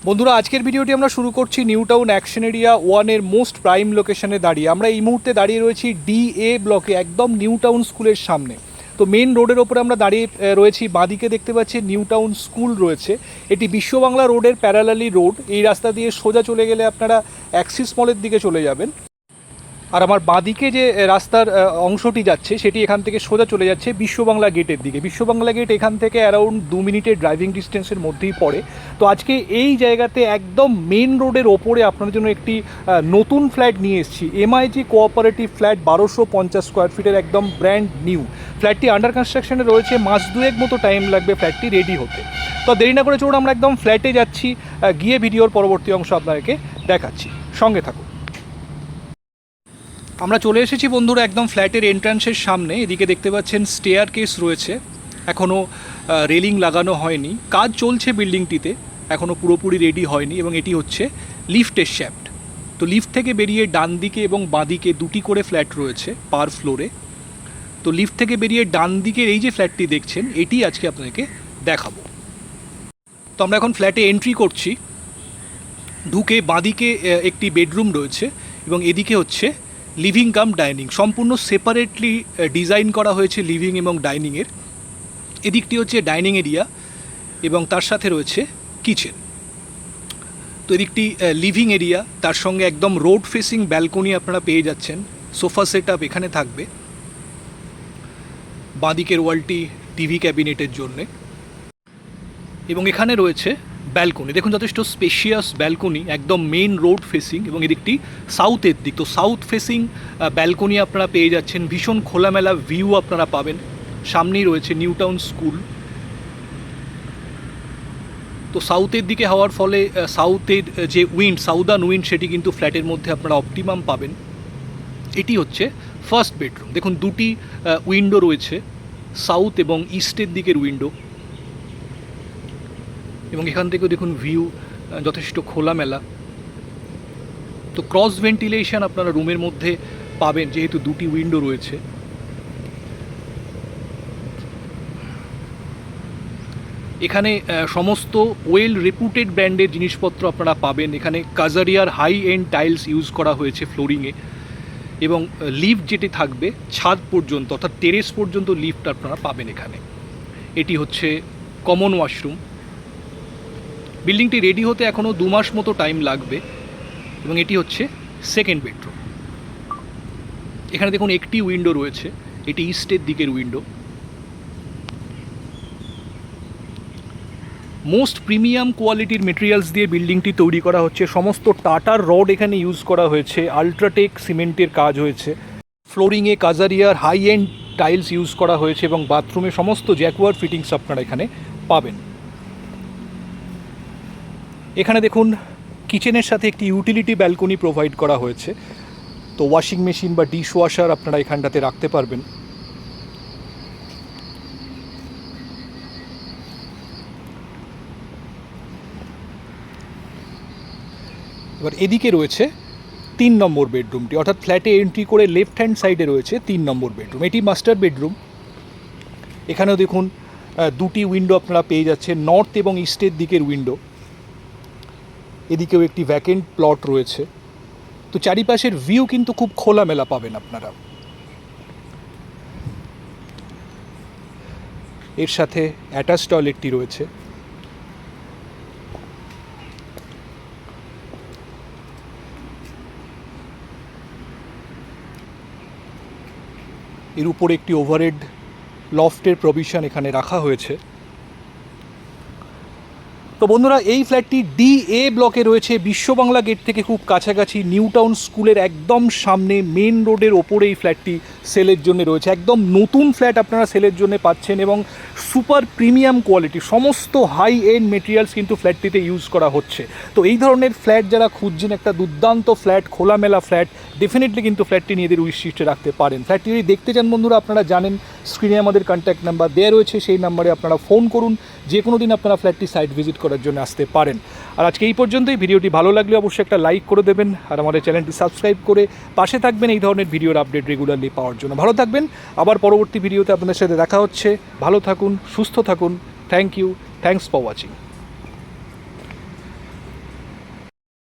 বন্ধুরা, আজকের ভিডিওটি আমরা শুরু করছি নিউ টাউন অ্যাকশন এরিয়া 1-এর মোস্ট প্রাইম লোকেশনে দাঁড়িয়ে। আমরা এই মুহূর্তে দাঁড়িয়ে রয়েছি DA ব্লকে, একদম নিউ টাউন স্কুলের সামনে। তো মেন রোডের ওপরে আমরা দাঁড়িয়ে রয়েছি। বাঁদিকে দেখতে পাচ্ছি নিউ টাউন স্কুল রয়েছে। এটি বিশ্ব বাংলা রোডের প্যারালালি রোড। এই রাস্তা দিয়ে সোজা চলে গেলে আপনারা অ্যাক্সিস মলের দিকে চলে যাবেন। আর আমার বাঁদিকে যে রাস্তার অংশটি যাচ্ছে সেটি এখান থেকে সোজা চলে যাচ্ছে বিশ্ব বাংলা গেটের দিকে। বিশ্ব বাংলা গেট এখান থেকে অ্যারাউন্ড 2 মিনিটের ড্রাইভিং ডিস্টেন্সের মধ্যেই পড়ে। তো আজকে এই জায়গাতে একদম মেন রোডের ওপরে আপনার জন্য একটি নতুন ফ্ল্যাট নিয়ে এসেছি। MIG কোঅপারেটিভ ফ্ল্যাট, 1250 স্কোয়ার ফিটের, একদম ব্র্যান্ড নিউ। ফ্ল্যাটটি আন্ডার কনস্ট্রাকশনে রয়েছে, মাস দুয়েক মতো টাইম লাগবে ফ্ল্যাটটি রেডি হতে। তো দেরি না করে চলুন আমরা একদম ফ্ল্যাটে যাচ্ছি, গিয়ে ভিডিওর পরবর্তী অংশ আপনাদেরকে দেখাচ্ছি। সঙ্গে থাকুন। আমরা চলে এসেছি বন্ধুরা একদম ফ্ল্যাটের এন্ট্রান্সের সামনে। এদিকে দেখতে পাচ্ছেন স্টেয়ার কেস রয়েছে, এখনও রেলিং লাগানো হয়নি, কাজ চলছে বিল্ডিংটিতে, এখনও পুরোপুরি রেডি হয়নি। এবং এটি হচ্ছে লিফটের শ্যাফট। তো লিফট থেকে বেরিয়ে ডান দিকে এবং বাঁদিকে দুটি করে ফ্ল্যাট রয়েছে পার ফ্লোরে। তো লিফট থেকে বেরিয়ে ডান দিকের এই যে ফ্ল্যাটটি দেখছেন, এটি আজকে আপনাদেরকে দেখাবো। তো আমরা এখন ফ্ল্যাটে এন্ট্রি করছি। ঢুকে বাঁদিকে একটি বেডরুম রয়েছে এবং এদিকে হচ্ছে লিভিং কাম ডাইনিং। সম্পূর্ণ সেপারেটলি ডিজাইন করা হয়েছে লিভিং এবং ডাইনিংয়ের। এদিকটি হচ্ছে ডাইনিং এরিয়া এবং তার সাথে রয়েছে কিচেন। তো এদিকটি লিভিং এরিয়া, তার সঙ্গে একদম রোড ফেসিং ব্যালকনি আপনারা পেয়ে যাচ্ছেন। সোফা সেট আপ এখানে থাকবে। বাঁদিকের ওয়ালটি টিভি ক্যাবিনেটের জন্যে এবং এখানে রয়েছে ব্যালকনি। দেখুন যথেষ্ট স্পেশিয়াস ব্যালকনি, একদম মেন রোড ফেসিং এবং এদিকটি সাউথের দিক। তো সাউথ ফেসিং ব্যালকনি আপনারা পেয়ে যাচ্ছেন। ভীষণ খোলামেলা ভিউ আপনারা পাবেন। সামনেই রয়েছে নিউ টাউন স্কুল। তো সাউথের দিকে হওয়ার ফলে সাউথের যে উইন্ড, সাউদার্ন উইন্ড, সেটি কিন্তু ফ্ল্যাটের মধ্যে আপনারা অপটিমাম পাবেন। এটি হচ্ছে ফার্স্ট বেডরুম। দেখুন দুটি উইন্ডো রয়েছে, সাউথ এবং ইস্টের দিকের উইন্ডো। এবং এখান থেকেও দেখুন ভিউ যথেষ্ট খোলামেলা। তো ক্রস ভেন্টিলেশন আপনারা রুমের মধ্যে পাবেন, যেহেতু দুটি উইন্ডো রয়েছে। এখানে সমস্ত ওয়েল রেপুটেড ব্র্যান্ডের জিনিসপত্র আপনারা পাবেন। এখানে কাজারিয়ার হাই এন্ড টাইলস ইউজ করা হয়েছে ফ্লোরিংয়ে এবং লিফট যেটি থাকবে ছাদ পর্যন্ত, অর্থাৎ টেরেস পর্যন্ত লিফট আপনারা পাবেন এখানে। এটি হচ্ছে কমন ওয়াশরুম। বিল্ডিংটি রেডি হতে এখনও 2 মাস মতো টাইম লাগবে এবং এটি হচ্ছে সেকেন্ড বেডরুম। এখানে দেখুন একটি উইন্ডো রয়েছে, এটি ইস্টের দিকের উইন্ডো। মোস্ট প্রিমিয়াম কোয়ালিটির মেটেরিয়ালস দিয়ে বিল্ডিংটি তৈরি করা হচ্ছে। সমস্ত টাটার রড এখানে ইউজ করা হয়েছে, আলট্রাটেক সিমেন্টের কাজ হয়েছে। ফ্লোরিংয়ে কাজারিয়ার হাই এন্ড টাইলস ইউজ করা হয়েছে এবং বাথরুমে সমস্ত জ্যাকওয়ার ফিটিংস আপনারা এখানে পাবেন। এখানে দেখুন কিচেনের সাথে একটি ইউটিলিটি ব্যালকনি প্রোভাইড করা হয়েছে। তো ওয়াশিং মেশিন বা ডিশ ওয়াশার আপনারা এখানটাতে রাখতে পারবেন। এবার এদিকে রয়েছে 3 নম্বর বেডরুমটি, অর্থাৎ ফ্ল্যাটে এন্ট্রি করে লেফট হ্যান্ড সাইডে রয়েছে 3 নম্বর বেডরুম। এটি মাস্টার বেডরুম। এখানেও দেখুন দুটি উইন্ডো আপনারা পেয়ে যাচ্ছেন, নর্থ এবং ইস্টের দিকের উইন্ডো। এদিকেও একটি ভ্যাকেন্ট প্লট রয়েছে। তো চারিপাশের ভিউ কিন্তু খুব খোলামেলা পাবেন আপনারা। এর সাথে অ্যাটাচ টয়লেটটি রয়েছে। এর উপরে একটি ওভারহেড লফটের প্রভিশন এখানে রাখা হয়েছে। তো বন্ধুরা, এই ফ্ল্যাটটি DA ব্লকে রয়েছে, বিশ্ব বাংলা গেট থেকে খুব কাছাকাছি, নিউ টাউন স্কুলের একদম সামনে, মেন রোডের ওপরে এই ফ্ল্যাটটি সেলের জন্য রয়েছে। একদম নতুন ফ্ল্যাট আপনারা সেলের জন্য পাচ্ছেন এবং সুপার প্রিমিয়াম কোয়ালিটি, সমস্ত হাই এন্ড মেটেরিয়ালস কিন্তু ফ্ল্যাটটিতে ইউজ করা হচ্ছে। তো এই ধরনের ফ্ল্যাট যারা খুঁজছেন, একটা দুর্দান্ত ফ্ল্যাট, খোলামেলা ফ্ল্যাট, ডেফিনেটলি কিন্তু ফ্ল্যাটটি নিজেদের উইশ লিস্টে রাখতে পারেন। ফ্ল্যাটটি যদি দেখতে চান বন্ধুরা, আপনারা জানেন স্ক্রিনে আমাদের কন্ট্যাক্ট নাম্বার দেওয়া রয়েছে, সেই নাম্বারে আপনারা ফোন করুন। যে কোনো দিন আপনারা ফ্ল্যাটটি সাইট ভিজিট করার জন্য আসতে পারেন। আর আজকে এই পর্যন্তই। ভিডিওটি ভালো লাগলে অবশ্যই একটা লাইক করে দেবেন আর আমাদের চ্যানেলটি সাবস্ক্রাইব করে পাশে থাকবেন এই ধরনের ভিডিওর আপডেট রেগুলারলি পাওয়ার জন্য। ভালো থাকবেন। আবার পরবর্তী ভিডিওতে আপনাদের সাথে দেখা হচ্ছে। ভালো থাকুন, সুস্থ থাকুন। Thank you, thanks for watching.